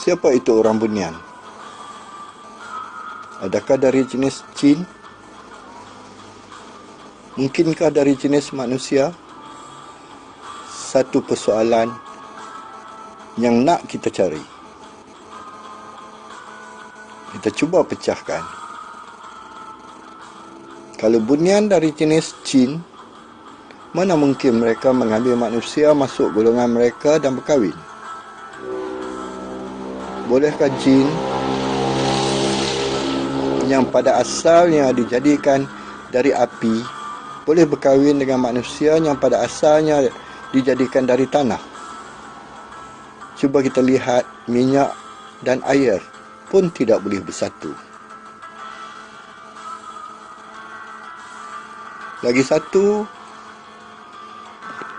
Siapa itu orang bunian? Adakah dari jenis jin? Mungkinkah dari jenis manusia? Satu persoalan yang nak kita cari. Kita cuba pecahkan. Kalau bunian dari jenis jin, mana mungkin mereka mengambil manusia masuk golongan mereka dan berkahwin? Bolehkah jin yang pada asalnya dijadikan dari api boleh berkahwin dengan manusia yang pada asalnya dijadikan dari tanah? Cuba kita lihat, minyak dan air pun tidak boleh bersatu. Lagi satu,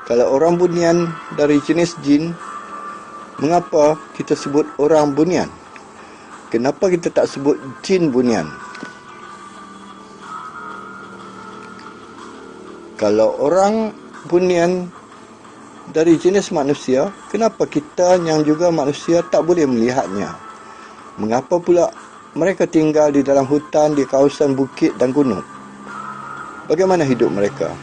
kalau orang bunian dari jenis jin, mengapa kita sebut orang bunian? Kenapa kita tak sebut jin bunian? Kalau orang bunian dari jenis manusia, kenapa kita yang juga manusia tak boleh melihatnya? Mengapa pula mereka tinggal di dalam hutan, di kawasan bukit dan gunung? Bagaimana hidup mereka?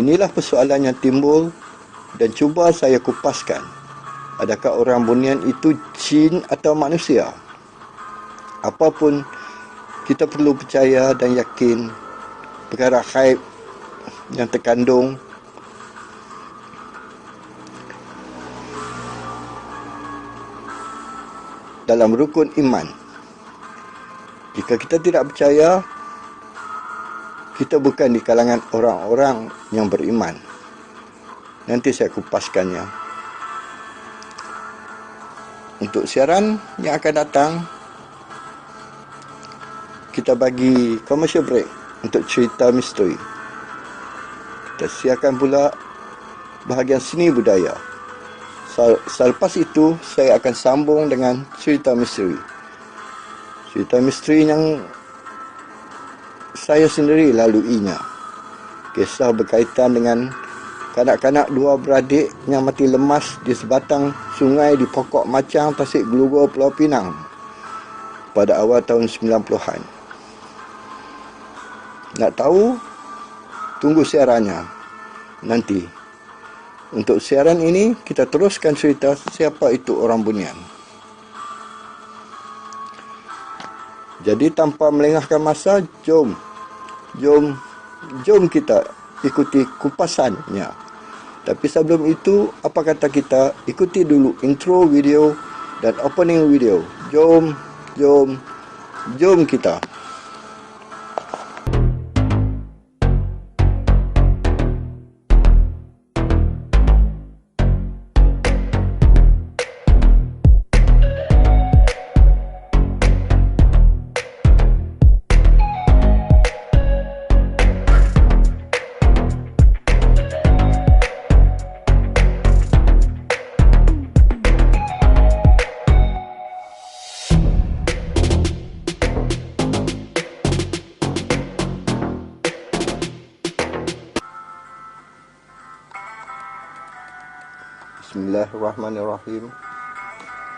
Inilah persoalan yang timbul dan cuba saya kupaskan. Adakah orang bunian itu jin atau manusia? Apapun, kita perlu percaya dan yakin perkara ghaib yang terkandung dalam rukun iman. Jika kita tidak percaya, kita bukan di kalangan orang-orang yang beriman. Nanti saya kupaskannya. Untuk siaran yang akan datang, kita bagi commercial break untuk cerita misteri. Kita siarkan pula bahagian seni budaya. Selepas itu, saya akan sambung dengan cerita misteri. Cerita misteri yang saya sendiri laluinya. Kisah berkaitan dengan kanak-kanak dua beradik yang mati lemas di sebatang sungai di Pokok Macang, Tasik Gelugor, Pulau Pinang pada awal tahun 90-an. Nak tahu? Tunggu siarannya nanti. Untuk siaran ini, kita teruskan cerita siapa itu orang bunian. Jadi tanpa melengahkan masa, jom kita ikuti kupasannya. Tapi sebelum itu, apa kata kita ikuti dulu intro video dan opening video. Jom kita. Bismillahirrahmanirrahim.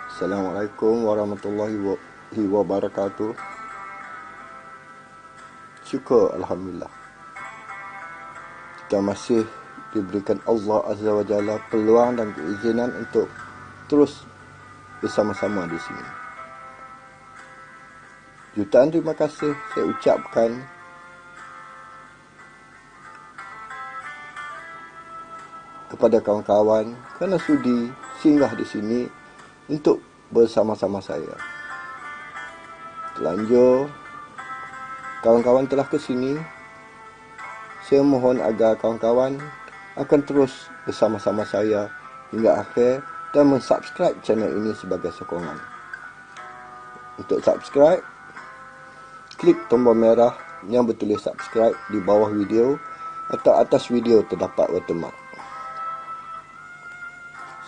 Assalamualaikum warahmatullahi wabarakatuh. Syukur Alhamdulillah, kita masih diberikan Allah Azza wa Jalla peluang dan keizinan untuk terus bersama-sama di sini. Jutaan terima kasih saya ucapkan kepada kawan-kawan kerana sudi singgah di sini untuk bersama-sama saya. Telanjur kawan-kawan telah ke sini. Saya mohon agar kawan-kawan akan terus bersama-sama saya hingga akhir dan mensubscribe channel ini sebagai sokongan. Untuk subscribe, klik tombol merah yang bertulis subscribe di bawah video atau atas video terdapat watermark.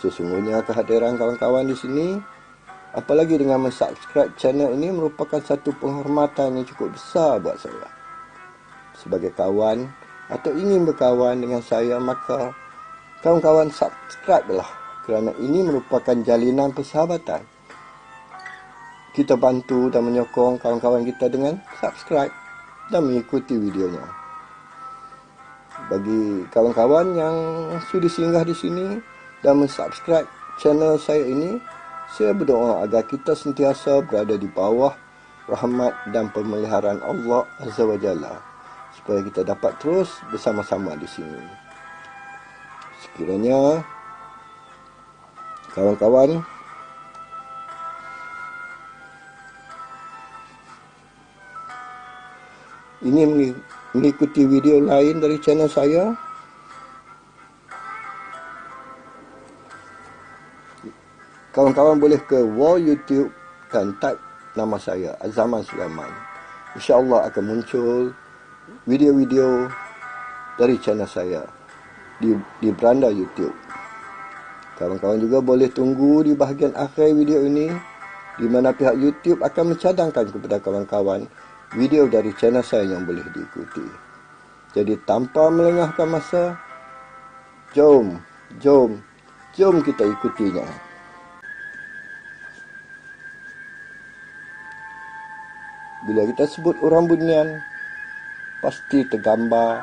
Sesungguhnya kehadiran kawan-kawan di sini, apalagi dengan mensubscribe channel ini, merupakan satu penghormatan yang cukup besar buat saya. Sebagai kawan atau ingin berkawan dengan saya, maka kawan-kawan subscribe lah kerana ini merupakan jalinan persahabatan. Kita bantu dan menyokong kawan-kawan kita dengan subscribe dan mengikuti videonya. Bagi kawan-kawan yang sudi singgah di sini dan mensubscribe channel saya ini, saya berdoa agar kita sentiasa berada di bawah rahmat dan pemeliharaan Allah Azza wa Jalla, supaya kita dapat terus bersama-sama di sini. Sekiranya kawan-kawan ini mengikuti video lain dari channel saya, kawan-kawan boleh ke wall YouTube dan type nama saya, Azaman Sulaiman. InsyaAllah akan muncul video-video dari channel saya di beranda YouTube. Kawan-kawan juga boleh tunggu di bahagian akhir video ini, di mana pihak YouTube akan mencadangkan kepada kawan-kawan video dari channel saya yang boleh diikuti. Jadi tanpa melengahkan masa, jom kita ikutinya. Bila kita sebut orang bunian, pasti tergambar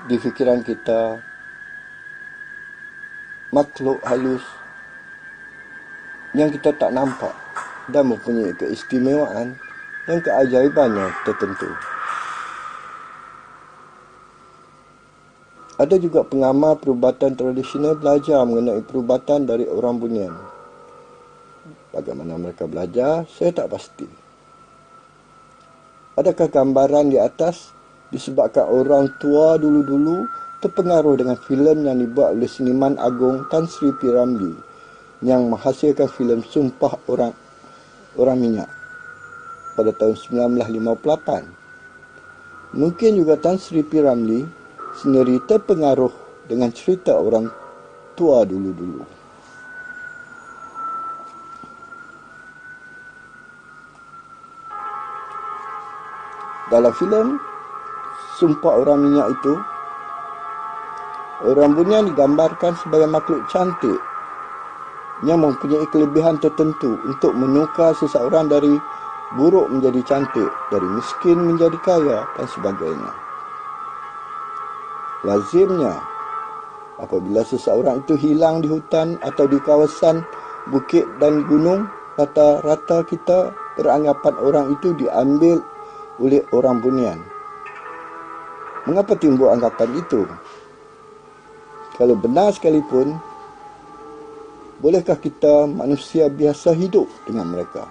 di fikiran kita makhluk halus yang kita tak nampak dan mempunyai keistimewaan dan keajaibannya tertentu. Ada juga pengamal perubatan tradisional belajar mengenai perubatan dari orang bunian. Bagaimana mereka belajar, saya tak pasti. Adakah gambaran di atas disebabkan orang tua dulu-dulu terpengaruh dengan filem yang dibuat oleh seniman agung Tan Sri P. Ramlee yang menghasilkan filem Sumpah Orang Minyak pada tahun 1958. Mungkin juga Tan Sri P. Ramlee sendiri terpengaruh dengan cerita orang tua dulu-dulu. Dalam filem Sumpah Orang Minyak itu, orang bunian digambarkan sebagai makhluk cantik yang mempunyai kelebihan tertentu untuk menukar seseorang dari buruk menjadi cantik, dari miskin menjadi kaya dan sebagainya. Lazimnya, apabila seseorang itu hilang di hutan atau di kawasan bukit dan gunung, rata-rata kita beranggapan orang itu diambil oleh orang bunian. Mengapa timbul anggapan itu? Kalau benar sekalipun, bolehkah kita manusia biasa hidup dengan mereka?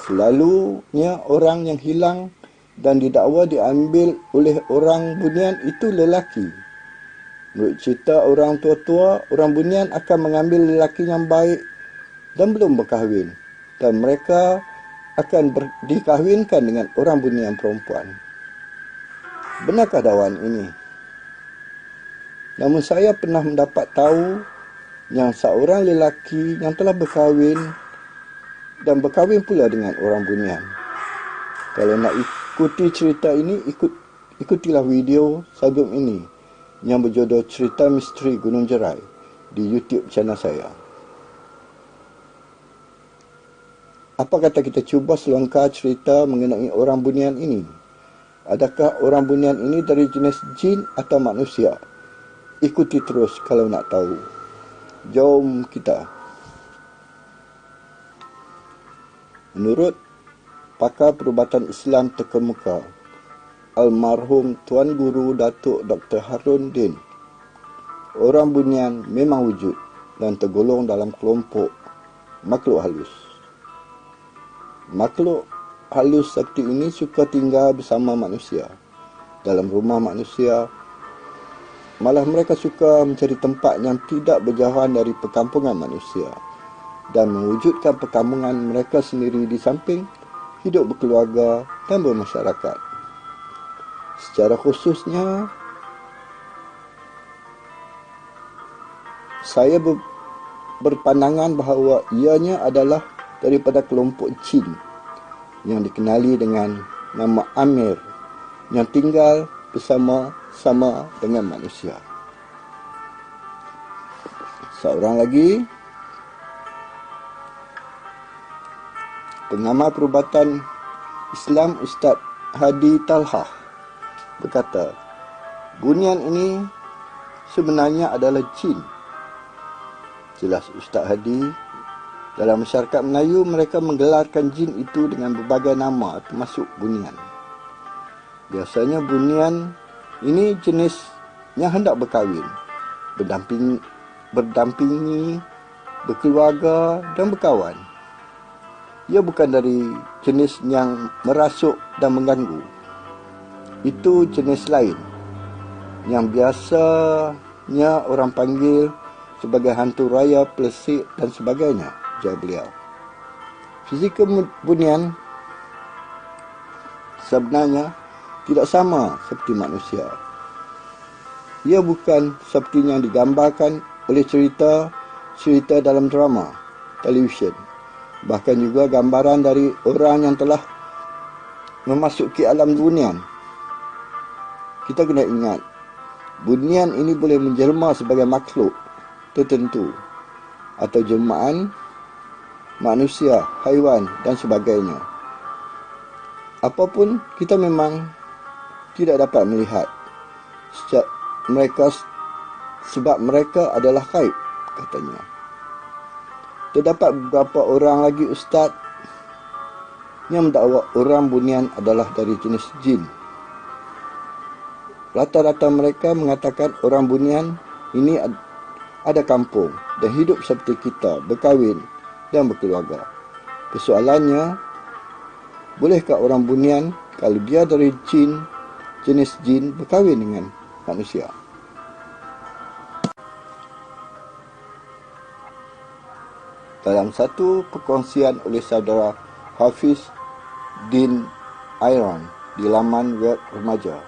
Selalunya orang yang hilang dan didakwa diambil oleh orang bunian itu lelaki. Menurut cerita orang tua-tua, orang bunian akan mengambil lelaki yang baik dan belum berkahwin, dan mereka akan dikahwinkan dengan orang bunian perempuan. Benarkah dakwaan ini? Namun saya pernah mendapat tahu yang seorang lelaki yang telah berkahwin dan berkahwin pula dengan orang bunian. Kalau nak ikuti cerita ini, ikutilah video sebelum ini yang berjudul Cerita Misteri Gunung Jerai di YouTube channel saya. Apa kata kita cuba selongkar cerita mengenai orang bunian ini? Adakah orang bunian ini dari jenis jin atau manusia? Ikuti terus kalau nak tahu. Jom kita. Menurut pakar perubatan Islam terkemuka, almarhum Tuan Guru Datuk Dr. Harun Din, orang bunian memang wujud dan tergolong dalam kelompok makhluk halus. Makhluk halus seperti ini suka tinggal bersama manusia, dalam rumah manusia. Malah mereka suka mencari tempat yang tidak berjauhan dari perkampungan manusia dan mewujudkan perkampungan mereka sendiri di samping hidup berkeluarga dan bermasyarakat. Secara khususnya, saya berpandangan bahawa ianya adalah daripada kelompok jin yang dikenali dengan nama Amir, yang tinggal bersama-sama dengan manusia. Seorang lagi, pengamal perubatan Islam Ustaz Hadi Talhah berkata, bunian ini sebenarnya adalah jin. Jelas Ustaz Hadi, dalam masyarakat Melayu mereka menggelarkan jin itu dengan berbagai nama termasuk bunian. Biasanya bunian ini jenis yang hendak berkahwin, berdampingi, berkeluarga dan berkawan. Ia bukan dari jenis yang merasuk dan mengganggu. Itu jenis lain yang biasanya orang panggil sebagai hantu raya, pelesik dan sebagainya, jawab beliau. Fizikal bunian sebenarnya tidak sama seperti manusia. Ia bukan seperti yang digambarkan oleh cerita dalam drama, televisyen. Bahkan juga gambaran dari orang yang telah memasuki alam bunian. Kita kena ingat, bunian ini boleh menjelma sebagai makhluk tertentu atau jelmaan manusia, haiwan dan sebagainya. Apapun, kita memang tidak dapat melihat sebab mereka adalah gaib, katanya. Terdapat beberapa orang lagi ustaz yang mendakwa orang bunian adalah dari jenis jin. Rata-rata mereka mengatakan orang bunian ini ada kampung dan hidup seperti kita, berkahwin dan berkeluarga. Persoalannya, bolehkah orang bunian kalau dia dari jenis jin berkahwin dengan manusia? Dalam satu perkongsian oleh saudara Hafiz Din Iron di laman web remaja,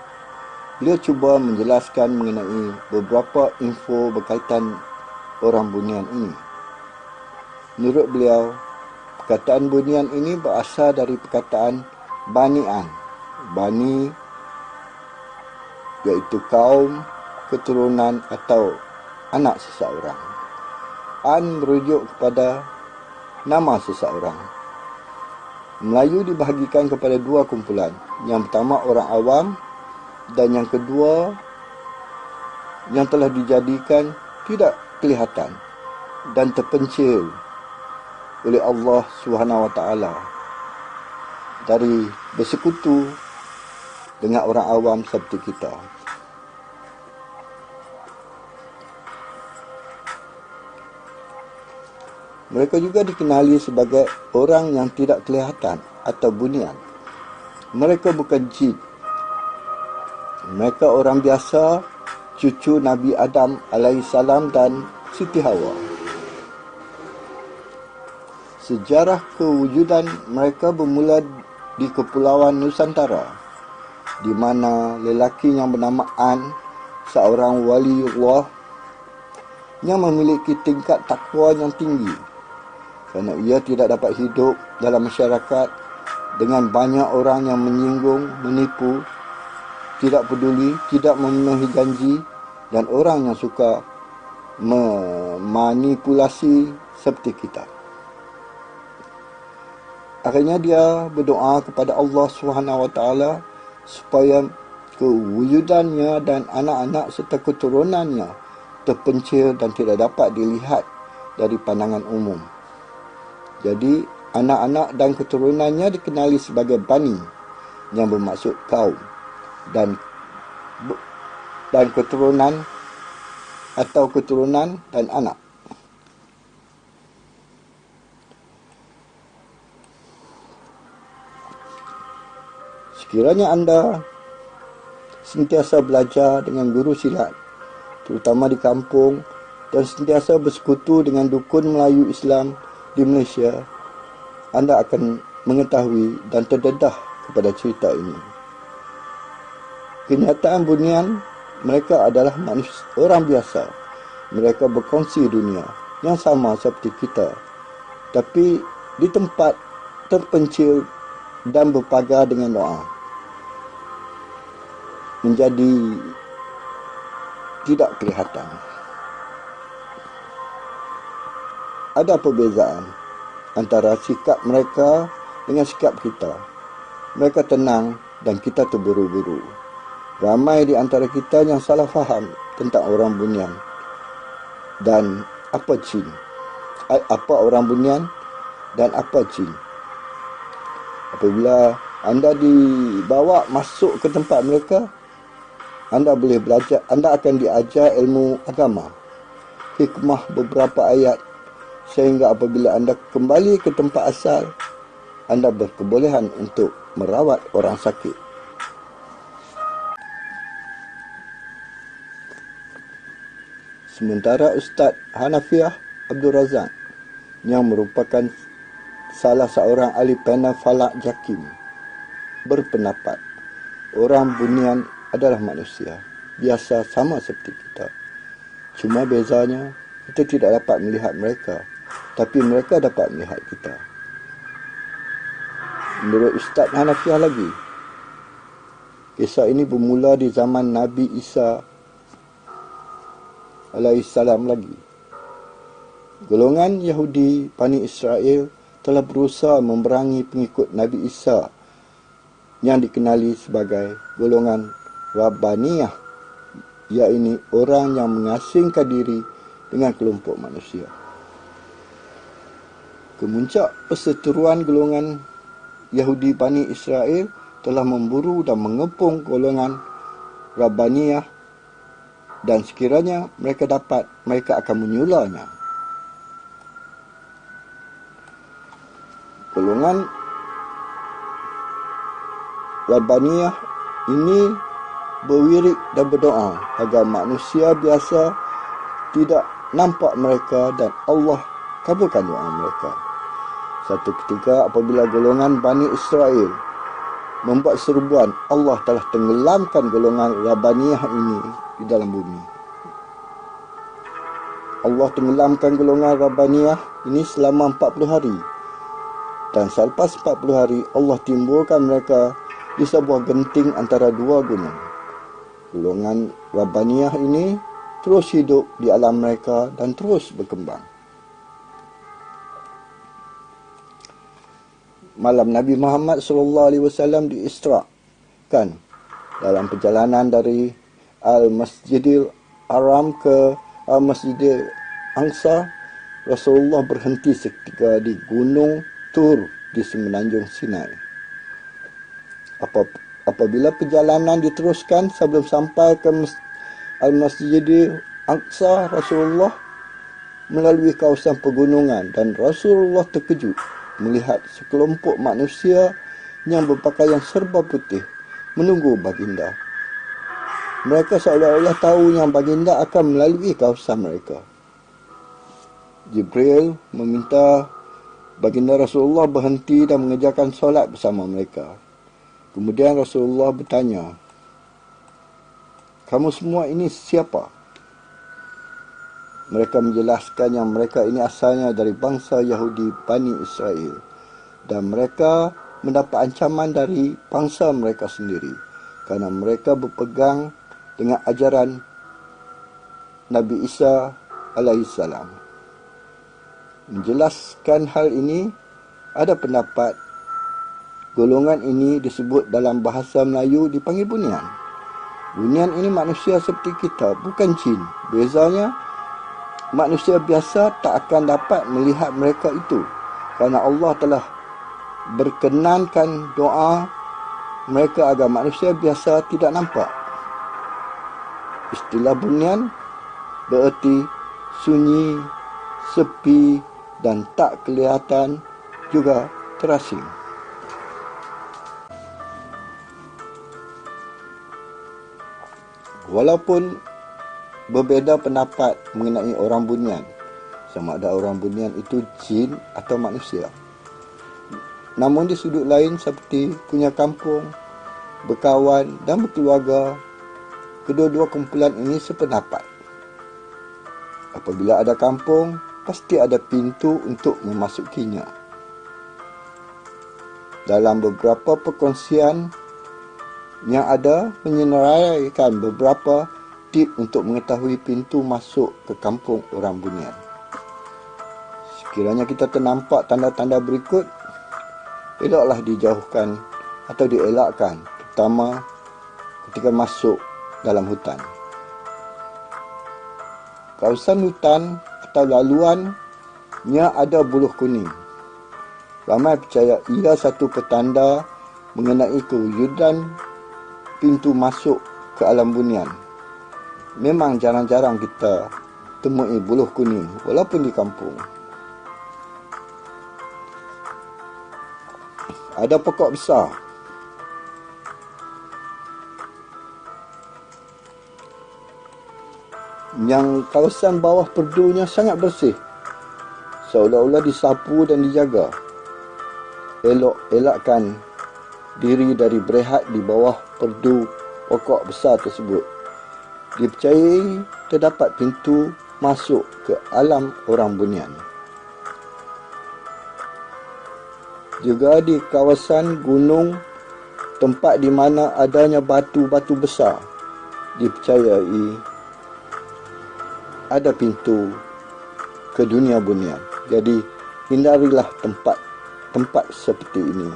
beliau cuba menjelaskan mengenai beberapa info berkaitan orang bunian ini. Menurut beliau, perkataan bunian ini berasal dari perkataan bani'an. Bani iaitu kaum, keturunan atau anak seseorang. An merujuk kepada nama seseorang. Melayu dibahagikan kepada dua kumpulan. Yang pertama orang awam dan yang kedua yang telah dijadikan tidak kelihatan dan terpencil oleh Allah SWT dari bersekutu dengan orang awam seperti kita. Mereka juga dikenali sebagai orang yang tidak kelihatan atau bunian. Mereka bukan jin. Mereka orang biasa, cucu Nabi Adam alaihissalam dan Siti Hawa. Sejarah kewujudan mereka bermula di Kepulauan Nusantara, di mana lelaki yang bernama An, seorang waliullah yang memiliki tingkat takwa yang tinggi, kerana ia tidak dapat hidup dalam masyarakat dengan banyak orang yang menyinggung, menipu, tidak peduli, tidak memenuhi janji dan orang yang suka memanipulasi seperti kita. Akhirnya dia berdoa kepada Allah SWT supaya kewujudannya dan anak-anak serta keturunannya terpencil dan tidak dapat dilihat dari pandangan umum. Jadi, anak-anak dan keturunannya dikenali sebagai bani, yang bermaksud kaum, dan keturunan atau keturunan dan anak. Sekiranya anda sentiasa belajar dengan guru silat, terutama di kampung, dan sentiasa bersekutu dengan dukun Melayu Islam di Malaysia, anda akan mengetahui dan terdedah kepada cerita ini. Kenyataan bunian, mereka adalah manusia, orang biasa. Mereka berkongsi dunia yang sama seperti kita, tapi di tempat terpencil dan berpagar dengan doa. menjadi tidak kelihatan. Ada perbezaan antara sikap mereka dengan sikap kita. Mereka tenang dan kita terburu-buru. Ramai di antara kita yang salah faham tentang orang bunian dan apa jin. Apa orang bunian dan apa jin. Apabila anda dibawa masuk ke tempat mereka, anda boleh belajar, anda akan diajar ilmu agama, hikmah beberapa ayat, sehingga apabila anda kembali ke tempat asal, anda berkebolehan untuk merawat orang sakit. Sementara Ustaz Hanafiah Abdul Razak, yang merupakan salah seorang ahli panel falak JAKIM, berpendapat orang bunian adalah manusia biasa sama seperti kita. Cuma bezanya kita tidak dapat melihat mereka, tapi mereka dapat melihat kita. Menurut Ustaz Hanafiah lagi, kisah ini bermula di zaman Nabi Isa alaihissalam lagi. Golongan Yahudi Bani Israel telah berusaha memerangi pengikut Nabi Isa yang dikenali sebagai golongan Rabbaniyah, iaitu orang yang mengasingkan diri dengan kelompok manusia. Kemuncak perseteruan golongan Yahudi Bani Israel telah memburu dan mengepung golongan Rabbaniyah, dan sekiranya mereka dapat, mereka akan menyulahnya. Golongan Rabbaniyah ini berwirid dan berdoa agar manusia biasa tidak nampak mereka dan Allah kabulkan doa mereka. Satu ketika apabila golongan Bani Israel membuat serubuan, Allah telah tenggelamkan golongan Rabbaniyah ini di dalam bumi. Allah tenggelamkan golongan Rabbaniyah ini selama 40 hari. Dan selepas 40 hari, Allah timbulkan mereka di sebuah genting antara dua gunung. Golongan Rabbaniyah ini terus hidup di alam mereka dan terus berkembang. Malam Nabi Muhammad SAW diisrakan dalam perjalanan dari Al-Masjidil Haram ke Al-Masjidil Aqsa. Rasulullah berhenti seketika di Gunung Tur di semenanjung Sinai. Apabila perjalanan diteruskan, sebelum sampai ke Al-Masjidil Aqsa, Rasulullah melalui kawasan pegunungan dan Rasulullah terkejut melihat sekelompok manusia yang berpakaian serba putih menunggu baginda. Mereka seolah-olah tahu yang baginda akan melalui kawasan mereka. Jibril meminta baginda Rasulullah berhenti dan mengerjakan solat bersama mereka. Kemudian Rasulullah bertanya, "Kamu semua ini siapa?" Mereka menjelaskan yang mereka ini asalnya dari bangsa Yahudi Bani Israel dan mereka mendapat ancaman dari bangsa mereka sendiri kerana mereka berpegang dengan ajaran Nabi Isa alaihissalam. Menjelaskan hal ini, ada pendapat golongan ini disebut dalam bahasa Melayu dipanggil bunian. Bunian ini manusia seperti kita, bukan jin. Bezanya, manusia biasa tak akan dapat melihat mereka itu kerana Allah telah berkenankan doa mereka agar manusia biasa tidak nampak. Istilah bunian bererti sunyi, sepi dan tak kelihatan, juga terasing. Walaupun berbeza pendapat mengenai orang bunian, sama ada orang bunian itu jin atau manusia, namun di sudut lain seperti punya kampung, berkawan dan berkeluarga, kedua-dua kumpulan ini sependapat. Apabila ada kampung, pasti ada pintu untuk memasukinya. Dalam beberapa perkongsian yang ada menyenaraikan beberapa tip untuk mengetahui pintu masuk ke kampung orang Bunian. Sekiranya kita ternampak tanda-tanda berikut, eloklah dijauhkan atau dielakkan, terutama ketika masuk dalam hutan. Kawasan hutan atau laluannya ada buluh kuning. Ramai percaya ia satu petanda mengenai kewujudan pintu masuk ke alam bunian. Memang jarang-jarang kita temui buluh kuning walaupun di kampung. Ada pokok besar yang kawasan bawah perdunya sangat bersih, seolah-olah disapu dan dijaga. Elakkan diri dari berehat di bawah perdu pokok besar tersebut. Dipercayai terdapat pintu masuk ke alam orang bunian. Juga di kawasan gunung, tempat di mana adanya batu-batu besar, dipercayai ada pintu ke dunia bunian. Jadi hindarilah tempat seperti ini.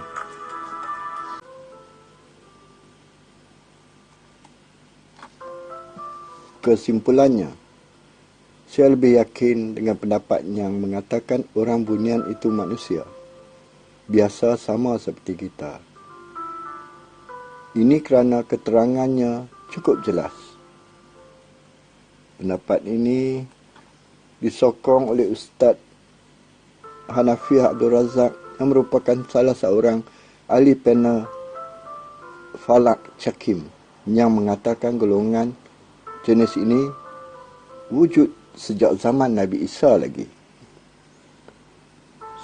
Kesimpulannya, saya lebih yakin dengan pendapat yang mengatakan orang bunian itu manusia biasa sama seperti kita. Ini kerana keterangannya cukup jelas. Pendapat ini disokong oleh Ustaz Hanafi Abdul Razak yang merupakan salah seorang ahli panel Falak Cakim yang mengatakan golongan jenis ini wujud sejak zaman Nabi Isa lagi.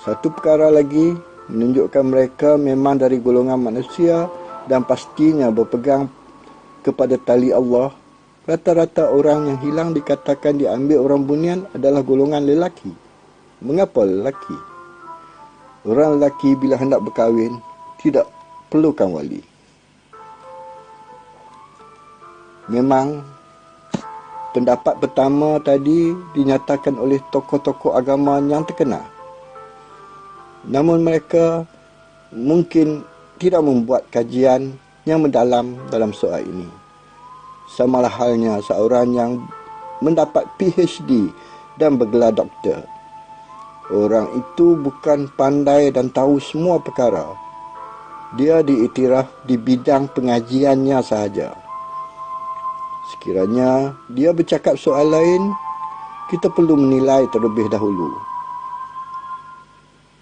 Satu perkara lagi menunjukkan mereka memang dari golongan manusia dan pastinya berpegang kepada tali Allah. Rata-rata orang yang hilang dikatakan diambil orang bunian adalah golongan lelaki. Mengapa lelaki? Orang lelaki bila hendak berkahwin tidak perlukan wali. Memang pendapat pertama tadi dinyatakan oleh tokoh-tokoh agama yang terkenal. Namun mereka mungkin tidak membuat kajian yang mendalam dalam soal ini. Samalah halnya seorang yang mendapat PhD dan bergelar doktor. Orang itu bukan pandai dan tahu semua perkara. Dia diiktiraf di bidang pengajiannya sahaja. Sekiranya dia bercakap soal lain, kita perlu menilai terlebih dahulu.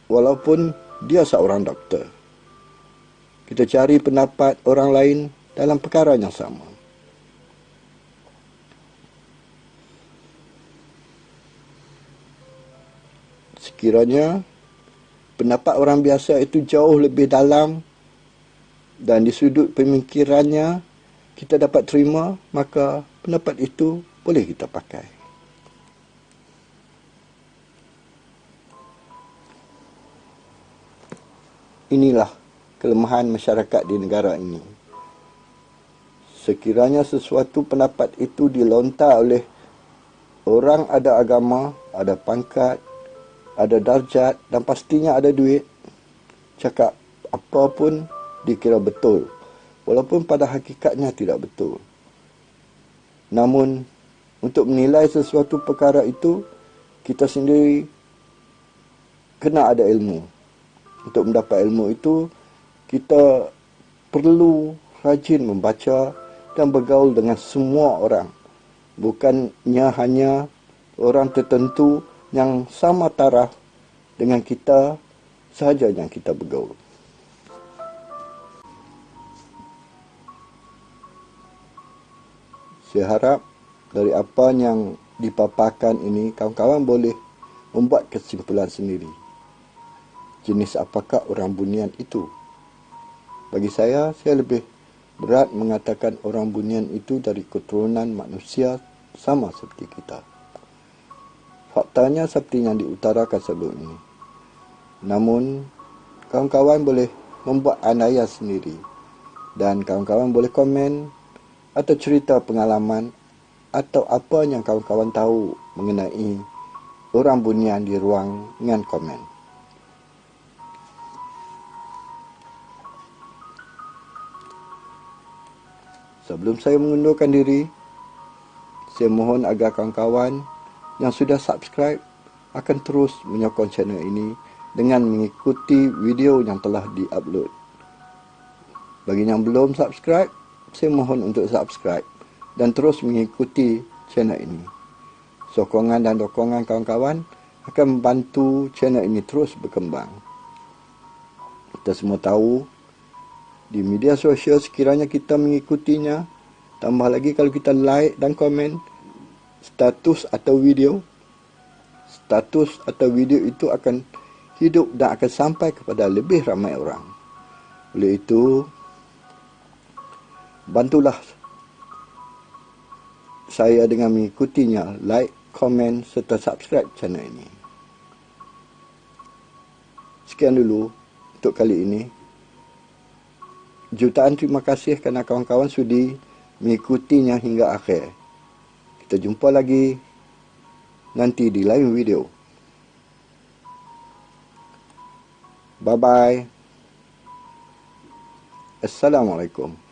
Walaupun dia seorang doktor, kita cari pendapat orang lain dalam perkara yang sama. Sekiranya pendapat orang biasa itu jauh lebih dalam dan di sudut pemikirannya kita dapat terima, maka pendapat itu boleh kita pakai. Inilah kelemahan masyarakat di negara ini. Sekiranya sesuatu pendapat itu dilontar oleh orang ada agama, ada pangkat, ada darjat dan pastinya ada duit, cakap apa pun dikira betul, walaupun pada hakikatnya tidak betul. Namun, untuk menilai sesuatu perkara itu, kita sendiri kena ada ilmu. Untuk mendapat ilmu itu, kita perlu rajin membaca dan bergaul dengan semua orang. Bukannya hanya orang tertentu yang sama taraf dengan kita sahaja yang kita bergaul. Saya harap dari apa yang dipaparkan ini, kawan-kawan boleh membuat kesimpulan sendiri. Jenis apakah orang bunian itu? Bagi saya lebih berat mengatakan orang bunian itu dari keturunan manusia sama seperti kita. Faktanya seperti yang diutarakan sebelum ini. Namun, kawan-kawan boleh membuat andaian sendiri. Dan kawan-kawan boleh komen atau cerita pengalaman atau apa yang kawan-kawan tahu mengenai orang bunian di ruangan komen. Sebelum saya mengundurkan diri, saya mohon agar kawan-kawan yang sudah subscribe akan terus menyokong channel ini dengan mengikuti video yang telah di-upload. Bagi yang belum subscribe, saya mohon untuk subscribe dan terus mengikuti channel ini. Sokongan dan dokongan kawan-kawan akan membantu channel ini terus berkembang. Kita semua tahu, di media sosial sekiranya kita mengikutinya, tambah lagi kalau kita like dan komen status atau video itu akan hidup dan akan sampai kepada lebih ramai orang. Oleh itu, bantulah saya dengan mengikutinya, like, komen serta subscribe channel ini. Sekian dulu untuk kali ini. Jutaan terima kasih kerana kawan-kawan sudi mengikutinya hingga akhir. Kita jumpa lagi nanti di lain video. Bye-bye. Assalamualaikum.